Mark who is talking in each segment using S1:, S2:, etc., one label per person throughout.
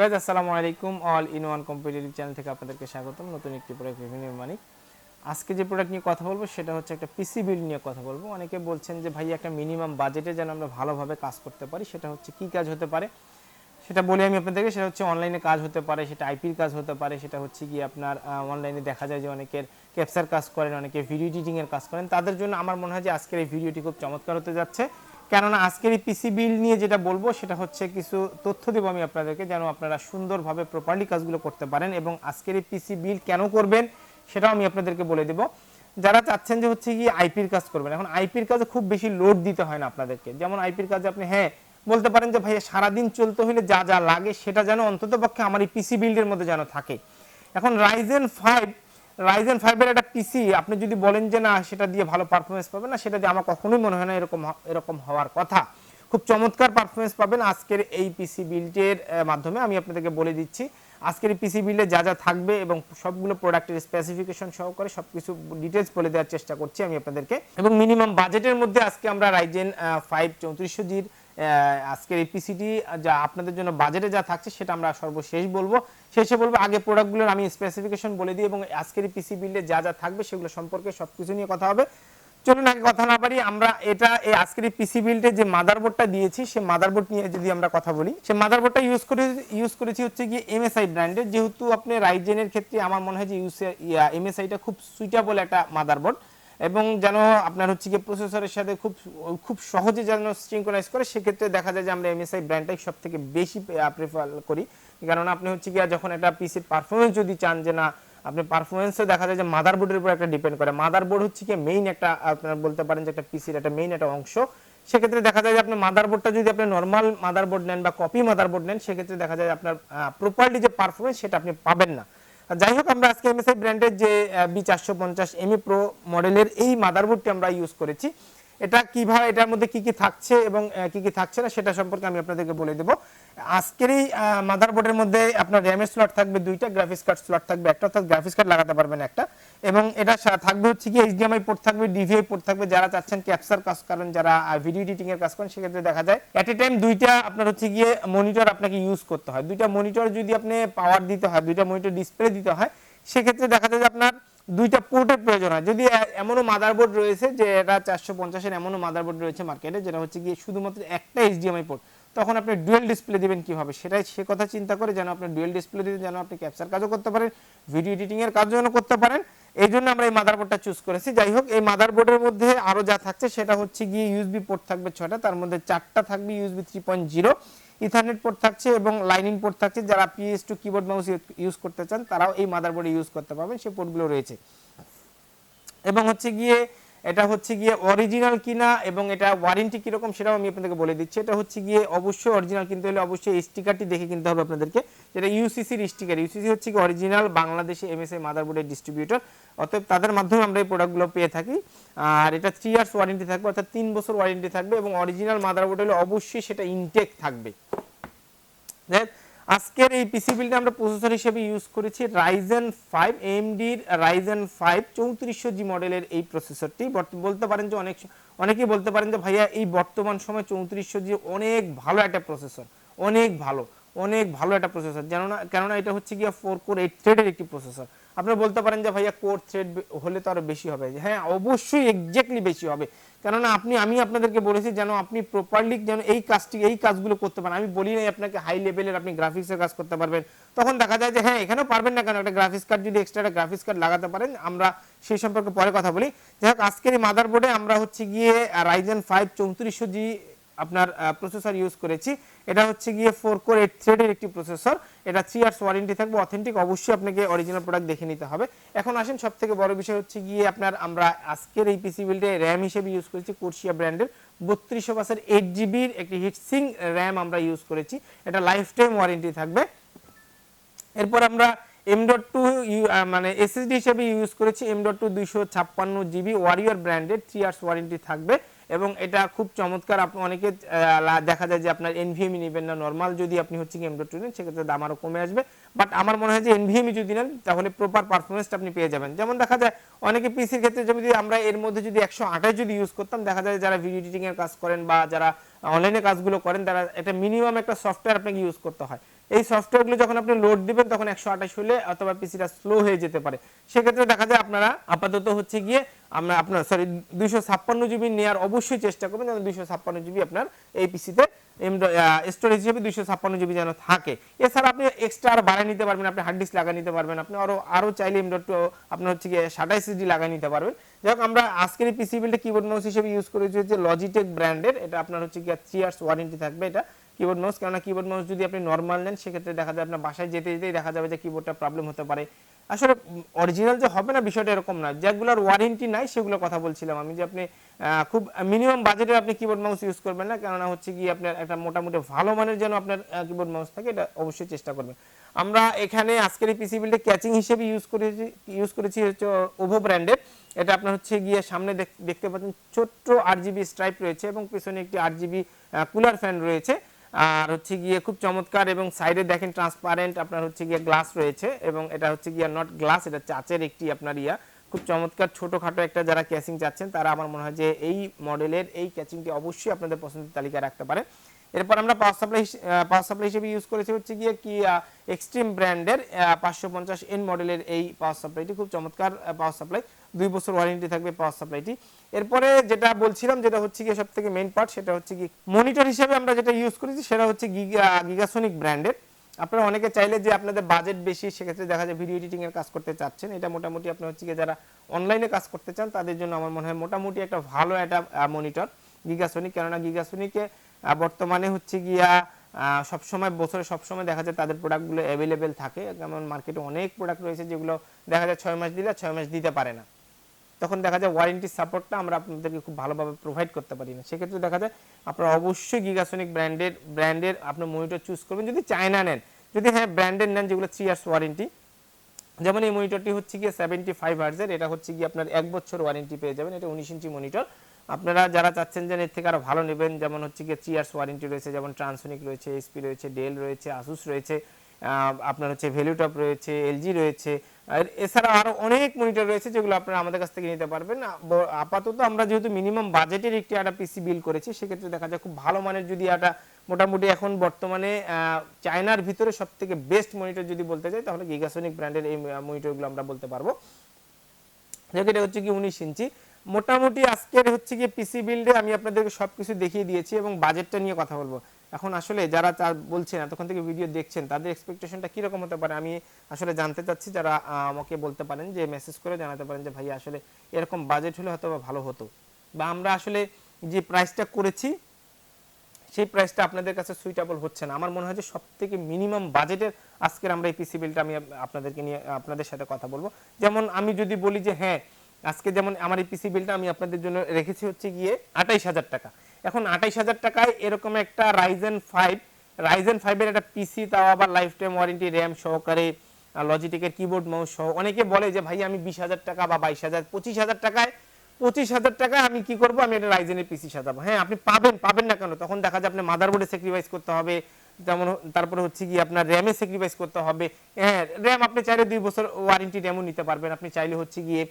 S1: Guys, আসসালামু আলাইকুম। All in one competitive channel থেকে আপনাদেরকে স্বাগতম। নতুন একটি প্রোডাক্ট রিভিউ নিয়ে মানিক। আজকে যে প্রোডাক্ট নিয়ে কথা বলবো সেটা হচ্ছে একটা পিসি বিল্ড নিয়ে কথা বলবো। অনেকে বলছেন যে ভাই একটা মিনিমাম বাজেটে যেন আমরা ভালোভাবে কাজ করতে পারি, সেটা হচ্ছে কি কাজ হতে পারে সেটা বলি আমি আপনাদেরকে। সেটা হচ্ছে অনলাইনে কাজ হতে পারে, সেটা আইপির কাজ হতে পারে, সেটা হচ্ছে গিয়ে আপনার অনলাইনে দেখা যায় যে অনেকের ক্যাপচার কাজ করেন, অনেকে ভিডিও এডিটিংয়ের কাজ করেন। তাদের জন্য আমার মনে হয় যে আজকের এই ভিডিওটি খুব চমৎকার হতে যাচ্ছে, কেননা আজকের এই পিসি বিল্ড নিয়ে যেটা বলবো সেটা হচ্ছে কিছু তথ্য দেবো আমি আপনাদেরকে, যেন আপনারা সুন্দরভাবে প্রপারলি কাজগুলো করতে পারেন। এবং আজকের এই পিসি বিল্ড কেন করবেন সেটাও আমি আপনাদেরকে বলে দেবো। যারা চাচ্ছেন যে হচ্ছে গিয়ে আইপির কাজ করবেন, এখন আইপির কাজে খুব বেশি লোড দিতে হয় না আপনাদেরকে। যেমন আইপির কাজে আপনি বলতে পারেন যে ভাইয়া সারাদিন চলতে হলে যা যা লাগে সেটা যেন অন্তত পক্ষে আমার এই পিসি বিল্ডের মধ্যে যেন থাকে। এখন রাইজেন 5 এর একটা পিসি আপনি যদি বলেন যে না সেটা দিয়ে ভালো পারফরমেন্স পাবেন না, সেটা দিয়ে আমার কখনোই মনে হয় না এরকম হওয়ার কথা। খুব চমৎকার পারফরমেন্স পাবেন আজকের এই পিসি বিল্ডের মাধ্যমে। আমি আপনাদেরকে বলে দিচ্ছি আজকের এই পিসি বিল্ডে যা যা থাকবে এবং সবগুলো প্রোডাক্টের স্পেসিফিকেশন সহকারে সবকিছু ডিটেলস বলে দেওয়ার চেষ্টা করছি আমি আপনাদেরকে। এবং মিনিমাম বাজেটের মধ্যে আজকে আমরা রাইজেন 5 3400Gর আজকের এই পিসিটি যা আপনাদের জন্য বাজেটে যা থাকছে সেটা আমরা সর্বশেষ বলবো। শেষে বলবো আগে প্রোডাক্টগুলোর আমি স্পেসিফিকেশন বলে দিই এবং আজকের এই পিসি বিল্ডে যা যা থাকবে সেগুলো সম্পর্কে সবকিছু নিয়ে কথা হবে। চলুন আগে কথা না পারি, আমরা এই আজকের এই পিসি বিল্ডে যে মাদারবোর্ডটা দিয়েছি সেই মাদারবোর্ড নিয়ে যদি আমরা কথা বলি, সেই মাদারবোর্ডটা ইউজ করেছি হচ্ছে গিয়ে এমএসআই ব্র্যান্ডের। যেহেতু আপনি রাইজেনের ক্ষেত্রে আমার মনে হয় যে এমএসআইটা খুব সুইটেবল একটা মাদারবোর্ড, এবং যেন আপনার হচ্ছে গিয়ে প্রসেসরের সাথে খুব সহজে যেন সিঙ্ক্রোনাইজ করে, সেক্ষেত্রে দেখা যায় যে আমরা এমএসআই ব্র্যান্ডটাই সব থেকে বেশি প্রেফার করি। কারণ আপনি হচ্ছে গিয়ে যখন একটা পিসির পারফরমেন্স যদি চান যে না আপনি পারফরমেন্সও দেখা যায় যে মাদারবোর্ডের উপর একটা ডিপেন্ড করে। মাদারবোর্ড হচ্ছে কি মেইন একটা, আপনারা বলতে পারেন যে একটা পিসির একটা মেইন একটা অংশ। সেক্ষেত্রে দেখা যায় যে আপনি মাদারবোর্ডটা যদি আপনি নর্মাল মাদারবোর্ড নেন বা কপি মাদারবোর্ড নেন, সেক্ষেত্রে দেখা যায় আপনার প্রপারলি যে পারফরমেন্স সেটা আপনি পাবেন না। যাই হোক, আমরা আজকে এমএসআই ব্র্যান্ডের যে B450 ME Pro মডেলের এই মাদারবোর্ডটি আমরা ইউজ করেছি। এটা কিভাবে, এটার মধ্যে কি কি থাকছে এবং কি কি থাকছে না সেটা সম্পর্কে আমি আপনাদেরকে বলে দেব। আজকের এই মাদারবোর্ডের মধ্যে আপনার র্যামের স্লট থাকবে দুইটা, গ্রাফিক্স কার্ড স্লট থাকবে একটা, অর্থাৎ গ্রাফিক্স কার্ড লাগাতে পারবেন একটা। এবং এটা থাকবে হচ্ছে কি HDMI পোর্ট থাকবে, DVI পোর্ট থাকবে। যারা চাচ্ছেন ক্যাপচার কাজ করেন, যারা ভিডিও এডিটিং এর কাজ করেন, সেক্ষেত্রে দেখা যায় এট এ টাইম দুইটা আপনার হচ্ছে গিয়ে মনিটর আপনাকে ইউজ করতে হয়। দুইটা মনিটর যদি আপনি পাওয়ার দিতে হয়, দুইটা মনিটর ডিসপ্লে দিতে হয়, সেক্ষেত্রে দেখা যায় যে আপনার দুইটা পোর্টের প্রয়োজন হয়। যদি এমনও মাদারবোর্ড রয়েছে যে এটা 450 এমনও মাদারবোর্ড রয়েছে মার্কেটে যেটা হচ্ছে গিয়ে শুধুমাত্র একটা HDMI পোর্ট, তখন আপনি ডুয়েল ডিসপ্লে দিবেন কিভাবে, সে কথা চিন্তা করে যেন আপনি ডুয়েল ডিসপ্লে দিতে, যেন আপনি ক্যাপচার কাজও করতে পারেন, ভিডিও এডিটিং এর কাজও যেন করতে পারেন। এই জন্য আমরা এই মাদারবোর্ডটা চুজ করেছি। যাই হোক, এই মাদারবোর্ডের মধ্যে আরো যা থাকছে সেটা হচ্ছে গিয়ে ইউএসবি পোর্ট থাকবে 6টা, তার মধ্যে 4টা থাকবে ইউএসবি 3.0, ইথারনেট পোর্ট থাকছে এবং লাইনিং পোর্ট থাকছে। যারা PS2 কিবোর্ড মাউস ইউজ করতে চান তারাও এই মাদারবোর্ডে ইউজ করতে পারবেন, সেই পোর্টগুলো রয়েছে। এবং হচ্ছে গিয়ে এটা হচ্ছে গিয়ে অরিজিনাল কিনা এবং এটা ওয়ারেন্টি কিরকম সেটাও আমি আপনাদেরকে বলে দিচ্ছি। এটা হচ্ছে গিয়ে অবশ্যই অরিজিনাল কিনতে হলে অবশ্যই এই স্টিকারটি দেখে কিনতে হবে আপনাদেরকে, যেটা ইউসিসির স্টিকার। ইউসিসি হচ্ছে কি অরিজিনাল বাংলাদেশে এমএসআই মাদারবোর্ডের ডিস্ট্রিবিউটর, অতএব তাদের মাধ্যমে আমরা এই প্রোডাক্টগুলো পেয়ে থাকি। আর এটা 3 ইয়ার্স ওয়ারেন্টি থাকবে, অর্থাৎ 3 বছর ওয়ারেন্টি থাকবে, এবং অরিজিনাল মাদারবোর্ড হলে অবশ্যই সেটা ইনটেক থাকবে। আজকের এই পিসি বিল্ডে আমরা প্রসেসর হিসেবে ইউজ করেছি রাইজেন 5 AMD এর রাইজেন 5 3400G মডেলের এই প্রসেসরটি। বলতে পারেন যে অনেকেই বলতে পারেন যে ভাইয়া এই বর্তমান সময় 3400G অনেক ভালো একটা প্রসেসর, অনেক ভালো একটা প্রসেসর, কেননা এটা হচ্ছে গিয়ে 4 কোর 8 থ্রেডের একটি প্রসেসর। আপনারা বলতে পারেন যে ভাইয়া কোর থ্রেড হলে তো আরো বেশি হবে। হ্যাঁ, অবশ্যই এক্স্যাক্টলি বেশি হবে, কেননা আমি আপনাদেরকে বলেছি যেন আপনি প্রপারলি যেন এই কাজগুলো করতে পারেন। আমি বলি নাই আপনাকে হাই লেভেলের আপনি গ্রাফিক্সের কাজ করতে পারবেন, তখন দেখা যায় যে এখানেও পারবেন না, কেন একটা গ্রাফিক্স কার্ড যদি এক্সট্রা একটা গ্রাফিক্স কার্ড লাগাতে পারেন, আমরা সেই সম্পর্কে পরে কথা বলি। যাই হোক, আজকের এই মাদারবোর্ডে আমরা হচ্ছে গিয়ে রাইজেন 5 3400G আপনার প্রসেসর ইউজ করেছি। এটা হচ্ছে গিয়ে 4 কোর 8 থ্রেডের একটি প্রসেসর। এটা 3 ইয়ার্স ওয়ারেন্টি থাকবে, অথেন্টিক। অবশ্যই আপনাকে অরিজিনাল প্রোডাক্ট দেখে নিতে হবে। এখন আসেন সবথেকে বড় বিষয় হচ্ছে গিয়ে আমরা আজকের এই পিসি বিল্ডে র্যাম হিসেবে ইউজ করেছি কোর্সিয়া ব্র্যান্ডের 3200 বাসের 8GB একটি হিটসিং র্যাম আমরা ইউজ করেছি। এটা লাইফ টাইম ওয়ারেন্টি থাকবে। এরপর আমরা M.2 মানে SSD হিসেবে ইউজ করেছি M.2 256GB ওয়ারিয়র ব্র্যান্ডের, 3 ইয়ার্স ওয়ারেন্টি থাকবে। এবং এটা খুব চমৎকার। আপনি অনেকে দেখা যায় যে আপনার NVMe নেবেন না, নরমাল যদি আপনি হচ্ছে কি M.2 নেন সেক্ষেত্রে দাম আরও কমে আসবে। বাট আমার মনে হয় যে NVMe যদি নেন তাহলে প্রপার পারফরমেন্সটা আপনি পেয়ে যাবেন। যেমন দেখা যায় অনেকে পিসির ক্ষেত্রে যদি আমরা এর মধ্যে যদি 128 যদি ইউজ করতাম, দেখা যায় যারা ভিডিও এডিটিং এর কাজ করেন বা যারা অনলাইনে কাজগুলো করেন তারা এটা মিনিমাম একটা সফটওয়্যার আপনাকে ইউজ করতে হয়। এই সফটওয়্যারগুলো যখন আপনি লোড দিবেন তখন 128 হলে অথবা পিসিটা স্লো হয়ে যেতে পারে। সেক্ষেত্রে দেখা যায় আপনারা আপাতত হচ্ছে গিয়ে আপনার 256 জিবি নেওয়ার অবশ্যই চেষ্টা করবেন, যেন 256 জিবি আপনার এই পিসিতে স্টোরেজ হিসেবে 256 জিবি যেন থাকে। এছাড়া আপনি এক্সট্রা আর বাড়ায় নিতে পারবেন, আপনি হার্ড ডিস্ক লাগিয়ে নিতে পারবেন, আপনি আরো চাইলে M.2 আপনার হচ্ছে গিয়ে 27 SSD লাগিয়ে নিতে পারবেন। যাই হোক, আমরা আজকের এই পিসি বিল্ডে কিবোর্ড মাউস হিসেবে ইউজ করেছি হচ্ছে লজিটেক ব্র্যান্ডের, এটা আপনার হচ্ছে গিয়ে 3 ইয়ার্স ওয়ারেন্টি থাকবে এটা কিবোর্ড মাউস। কেননা কিবোর্ড মাউস যদি আপনি নর্মাল নেন সেক্ষেত্রে দেখা যায় আপনার বাসায় যেতে যেতেই দেখা যাবে যে কিবোর্ডটা প্রবলেম হতে পারে। আসলে অরিজিনাল যে হবে না বিষয়টা এরকম না, যেগুলোর ওয়ারেন্টি নাই সেগুলো কথা বলছিলাম আমি, যে আপনি খুব মিনিমাম বাজেটে আপনি কিবোর্ড মাউস ইউজ করবেন না, কেননা হচ্ছে কি আপনার একটা মোটামুটি ভালো মানের যেন আপনার কিবোর্ড মাউস থাকে, এটা অবশ্যই চেষ্টা করবেন। আমরা এখানে আজকের এই পিসি বিল্ডে ক্যাচিং হিসেবে ইউজ করেছি হচ্ছে ওভো ব্র্যান্ডের। এটা আপনার হচ্ছে গিয়ে সামনে দেখতে পাচ্ছেন ছোট্ট 8GB স্ট্রাইপ রয়েছে এবং পিছনে একটি 8GB কুলার ফ্যান রয়েছে, আর হচ্ছে গিয়ে খুব চমৎকার, এবং সাইডে দেখেন ট্রান্সপারেন্ট আপনার হচ্ছে গিয়ে গ্লাস রয়েছে, এবং এটা হচ্ছে গিয়ে নট গ্লাস, এটা চাচের একটি আপনার খুব চমৎকার ছোটখাটো একটা যারা ক্যাচিং চাচ্ছেন তারা আমার মনে হয় যে এই মডেলের এই ক্যাচিংটি অবশ্যই আপনাদের পছন্দের তালিকায় রাখতে পারে। এরপর আমরা পাওয়ার সাপ্লাই হিসেবে ইউজ করেছি হচ্ছে গিয়ে কি এক্সট্রিম ব্র্যান্ডের 550N মডেলের এই পাওয়ার সাপ্লাইটি, খুব চমৎকার পাওয়ার সাপ্লাই, 2 বছর ওয়ারেন্টি থাকবে পাওয়ার সাপ্লাইটি। এরপরে যেটা বলছিলাম যেটা হচ্ছে গিয়ে সবথেকে মেইন পার্ট, সেটা হচ্ছে কি মনিটর হিসেবে আমরা যেটা ইউজ করেছি সেটা হচ্ছে গিগাসনিক ব্র্যান্ডের। আপনারা অনেকে চাইলে যে আপনাদের বাজেট বেশি, সেক্ষেত্রে দেখা যায় ভিডিও এডিটিং এর কাজ করতে চাচ্ছেন, এটা মোটামুটি আপনার হচ্ছে গিয়ে যারা অনলাইনে কাজ করতে চান তাদের জন্য আমার মনে হয় মোটামুটি একটা ভালো একটা মনিটর গিগাসনিক। কেননা গিগাসনিকে বর্তমানে হচ্ছে গিয়া সবসময় বছরে সবসময় দেখা যায় তাদের প্রোডাক্টগুলো অ্যাভেলেবেল থাকে, যেমন মার্কেটে অনেক প্রোডাক্ট রয়েছে যেগুলো দেখা যায় 6 মাস দিলে 6 মাস দিতে পারে না, তখন দেখা যায় ওয়ারেন্টি সাপোর্টটা আমরা আপনাদেরকে খুব ভালোভাবে প্রোভাইড করতে পারি না। সেক্ষেত্রে দেখা যায় আপনারা অবশ্যই গিগাসনিক ব্র্যান্ডের আপনার মনিটর চুজ করবেন যদি চায়না নেন। যদি হ্যাঁ ব্র্যান্ডের নেন যেগুলো 3 ইয়ার্স ওয়ারেন্টি, যেমন এই মনিটরটি হচ্ছে গিয়ে 75 হার্জের, এটা হচ্ছে গিয়ে আপনার 1 বছর ওয়ারেন্টি পেয়ে যাবেন, এটা 19 ইঞ্চি মনিটর। আপনারা যারা চাচ্ছেন যে এর থেকে আরো ভালো নেবেন, যেমন হচ্ছে গিয়ে 3 ইয়ার্স ওয়ারেন্টি রয়েছে, যেমন ট্রান্সোনিক রয়েছে, এইচপি রয়েছে, ডেল রয়েছে, আসুস রয়েছে, আপনার হচ্ছে ভ্যালুটপ রয়েছে, এলজি রয়েছে, আর এছাড়া আরো অনেক মনিটর রয়েছে যেগুলো আপনারা আমাদের কাছ থেকে নিতে পারবেন। আপাতত আমরা যেহেতু মিনিমাম বাজেটের একটি একটা পিসি বিল্ড করেছি, সেক্ষেত্রে দেখা যায় খুব ভালো মানের যদি একটা মোটামুটি এখন বর্তমানে চায়নার ভিতরে সবথেকে বেস্ট মনিটর যদি বলতে চাই তাহলে গিগাসনিক ব্র্যান্ডের এই মনিটরগুলো আমরা বলতে পারবো। যেটা হচ্ছে কি 19 ইঞ্চি। মোটামুটি আজকের হচ্ছে কি পিসি বিল্ডে আমি আপনাদেরকে সবকিছু দেখিয়ে দিয়েছি এবং বাজেটটা নিয়ে কথা বলবো। এখন আসলে যারা বলছেন এতক্ষণ থেকে ভিডিও দেখছেন তাদের এক্সপেকটেশনটা কিরকম হতে পারে আমি আসলে জানতে চাচ্ছি। যারা আমাকে বলতে পারেন, যে মেসেজ করে জানাতে পারেন যে ভাই আসলে এরকম বাজেট হলে হয়তো ভালো হতো, বা আমরা আসলে যে প্রাইসটা করেছি সেই প্রাইসটা আপনাদের কাছে সুইটেবল হচ্ছে না। আমার মনে হয় যে সবথেকে মিনিমাম বাজেটের আজকের আমরা এই পিসি বিলটা আমি আপনাদের সাথে কথা বলবো। যেমন আমি যদি বলি যে হ্যাঁ আজকে যেমন আমার এই পিসি বিলটা আমি আপনাদের জন্য রেখেছি হচ্ছে গিয়ে 28,000 টাকা। এখন 28,000 টাকায় এরকম একটা রাইজেন 5 এর একটা পিসি, তাও আবার লাইফ টাইম ওয়ারেন্টি, র্যাম সহকারে, লজিটেকের কিবোর্ড মাউস সহ। অনেকে বলে যে ভাই আমি 20,000 টাকা বা 22,000 25,000 টাকায় আমি কি করব, আমি একটা রাইজেনের পিসি সাজাবো। হ্যাঁ আপনি পাবেন না কেন, তখন দেখা যায় আপনি মাদারবোর্ডে স্যাক্রিফাইস করতে হবে, যেমন তারপরে হচ্ছে কি আপনার র্যামে স্যাক্রিফাইস করতে হবে। হ্যাঁ র্যাম আপনি চাইলে 2 বছর ওয়ারেন্টি র্যামও নিতে পারবেন, আপনি চাইলে হচ্ছে গিয়ে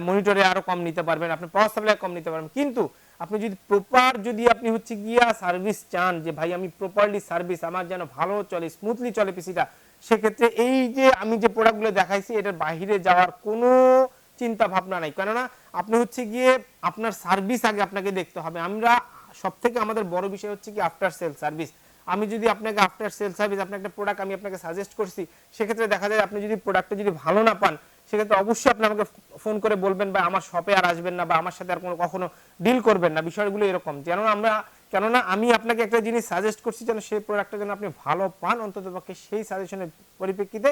S1: মনিটরে আরো কম নিতে পারবেন, আপনি পাওয়ার সাপ্লাই কম নিতে পারবেন। কিন্তু আপনি যদি আপনি হচ্ছে গিয়া সার্ভিস চান, যে ভাই আমি প্রপারলি সার্ভিস আমার যেন ভালো চলে, স্মুথলি চলে পিসিটা, সেক্ষেত্রে এই যে আমি যে প্রোডাক্টগুলো দেখাইছি এটার বাইরে যাওয়ার কোনো চিন্তা ভাবনা নাই। কেননা আপনি হচ্ছে গিয়ে আপনার সার্ভিস আগে আপনাকে দেখতে হবে। আমরা সবথেকে আমাদের বড় বিষয় হচ্ছে কি আফটার সেল সার্ভিস। আমি যদি আপনাকে আফটার সেল সার্ভিস, আপনার একটা প্রোডাক্ট আমি আপনাকে সাজেস্ট করছি, সেক্ষেত্রে দেখা যায় আপনি যদি প্রোডাক্টটা যদি ভালো না পান, সেক্ষেত্রে অবশ্যই আপনি আমাকে ফোন করে বলবেন বা আমার শপে আর আসবেন না বা আমার সাথে আর কখনো ডিল করবেন না। বিষয়গুলো এরকম, কেননা আমি আপনাকে একটা জিনিস সাজেস্ট করছি যেন সেই প্রোডাক্টটা যেন আপনি ভালো পান, অন্ততপক্ষে সেই সাজেশনের পরিপ্রেক্ষিতে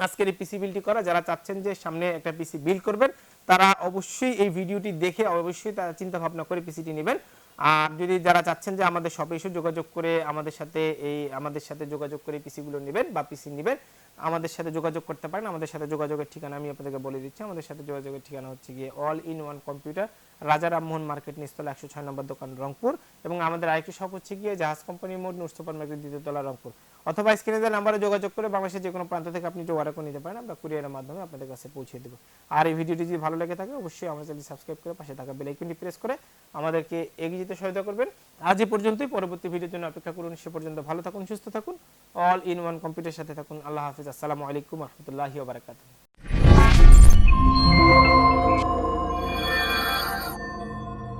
S1: আজকের এই পিসি বিল্ডটি করা। যারা চাচ্ছেন যে সামনে একটা পিসি বিল্ড করবেন তারা অবশ্যই এই ভিডিওটি দেখে অবশ্যই তারা চিন্তা ভাবনা করে পিসিটি নেবেন। আর যদি যারা চাচ্ছেন যে আমাদের শপে এসে যোগাযোগ করে আমাদের সাথে যোগাযোগ করে পিসিগুলো নেবেন বা পিসি নেবেন, আমাদের সাথে যোগাযোগ করতে পারেন। আমাদের সাথে যোগাযোগের ঠিকানা আমি আপনাদেরকে বলে দিচ্ছি। আমাদের সাথে যোগাযোগের ঠিকানা হচ্ছে গিয়ে অল ইন ওয়ান কম্পিউটার, রাজা রামমোহন মার্কেট নিচতলা 106 নম্বর দোকান রংপুর, এবং আমাদের আরেকটি শপ হচ্ছে গিয়ে জাহাজ কোম্পানির মোড় নূর সুপার মার্কেট দ্বিতীয় তলা রংপুর। অথবা স্ক্রিনে দেওয়া নাম্বারে যোগাযোগ করে বাংলাদেশের যে কোনো প্রান্ত থেকে আপনি অর্ডার করে নিতে পারেন, আমরা কুরিয়ারের মাধ্যমে আপনাদের কাছে পৌঁছে দেবো। আর এই ভিডিওটি যদি ভালো লেগে থাকে অবশ্যই আমাদের চ্যানেলটি সাবস্ক্রাইব করে পাশে থাকা বেল আইকনটি প্রেস করে আমাদেরকে এগিয়ে যেতে সহায়তা করবেন। আজ এই পর্যন্তই, পরবর্তী ভিডিওর জন্য অপেক্ষা করুন। সে পর্যন্ত ভালো থাকুন, সুস্থ থাকুন, অল ইন ওয়ান কম্পিউটারের সাথে থাকুন। আল্লাহ হাফিজ। আসসালামু আলাইকুম রহমতুল্লাহি ওয়া বারাকাতুহু।